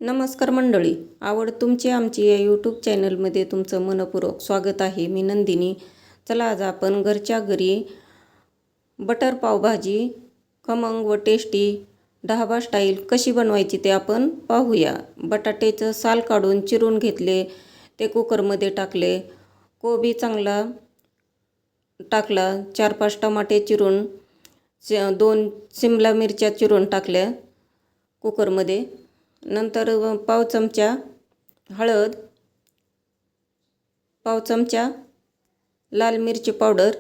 नमस्कार मंडळी, आवड तुमची आमची या यूट्यूब चॅनलमध्ये तुमचं मनपूर्वक स्वागत आहे. मी नंदिनी. चला आज आपण घरच्या घरी बटर पावभाजी खमंग व टेस्टी ढाबा स्टाईल कशी बनवायची ते आपण पाहूया. बटाट्याचं साल काढून चिरून घेतले, ते कुकरमध्ये टाकले. कोबी चांगला टाकला, 4-5 टमाटे चिरून, 2 शिमला मिरच्या चिरून टाकल्या कुकरमध्ये. नंतर पाव चमचा हळद, पाव चमचा लाल मिरची पावडर,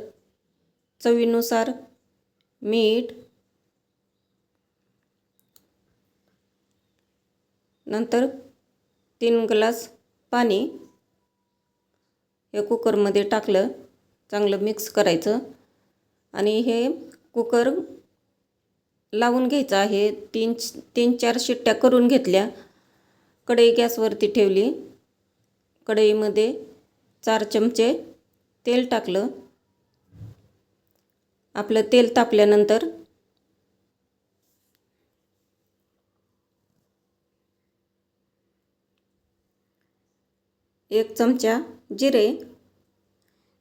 चवीनुसार मीठ, नंतर 3 ग्लास पाणी हे कुकरमध्ये टाकलं. चांगलं मिक्स करायचं आणि हे कुकर लावून घ्यायचं आहे. 3-4 शिट्ट्या करून घेतल्या. कढई गॅसवरती ठेवली. कढईमध्ये 4 चमचे तेल टाकलं. आपलं तेल तापल्यानंतर 1 चमचा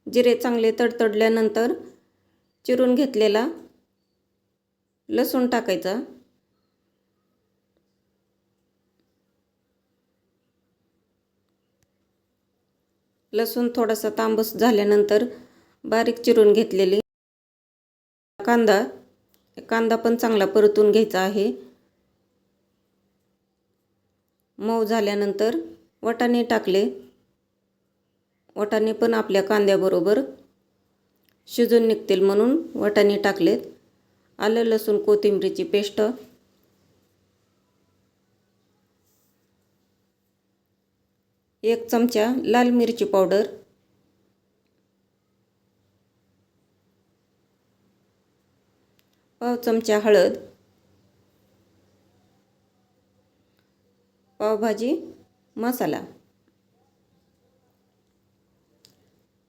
जिरे चांगले तडतडल्यानंतर चिरून घेतलेला लसूण टाकायचा. लसूण थोडासा तांबूस झाल्यानंतर बारीक चिरून घेतलेली कांदा पण चांगला परतून घ्यायचा आहे. मऊ झाल्यानंतर वाटाणे टाकले. वाटाणे पण आपल्या कांद्याबरोबर शिजून निघतील म्हणून वाटाणे टाकलेत. आलं लसूण कोथिंबीरची पेस्ट, 1 चमचा लाल मिरची पावडर, पाव चमचा हळद, पावभाजी मसाला,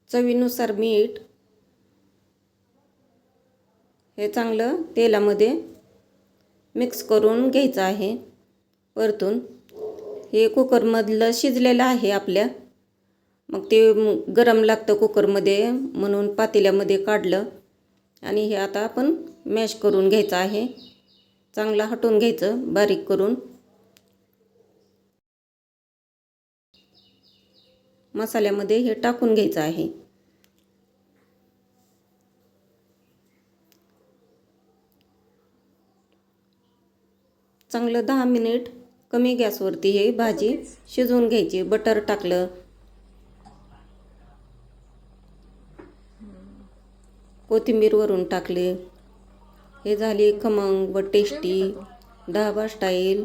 चवीनुसार मीठ. हे चांगलं तेलामध्ये मिक्स करून घ्यायचं आहे परतून. हे कुकरमधलं शिजलेलं आहे आपल्या, मग ते गरम लागतं कुकरमध्ये म्हणून पातेल्यामध्ये काढलं आणि हे आता आपण मॅश करून घ्यायचं आहे. चांगलं हटवून घ्यायचं बारीक करून. मसाल्यामध्ये हे टाकून घ्यायचं आहे. चांगलं 10 मिनिट कमी गॅसवरती हे भाजी शिजवून घ्यायची. बटर टाकलं, कोथिंबीर वरून टाकले. हे झाली खमंग व टेस्टी ढाबा स्टाईल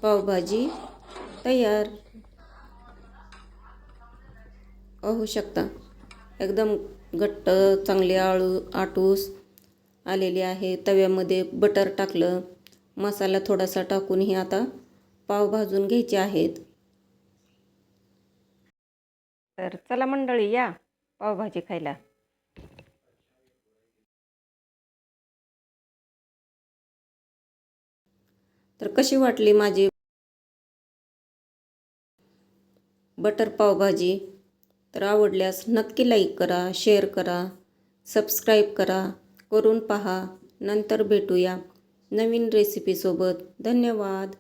पावभाजी तयार. पाहू शकता एकदम घट्ट चांगले आटूस आलेली आहे. तव्यामध्ये बटर टाकलं, मसाला थोडासा टाकून हे आता पाव भाजून घ्यायचे आहेत. तर चला मंडळी, या पावभाजी खायला. तर कशी वाटली माझी बटर पावभाजी? तर आवडल्यास नक्की लाईक करा, शेअर करा, सबस्क्राईब करून पहा. नंतर भेटूया नवीन रेसिपीसोबत. धन्यवाद.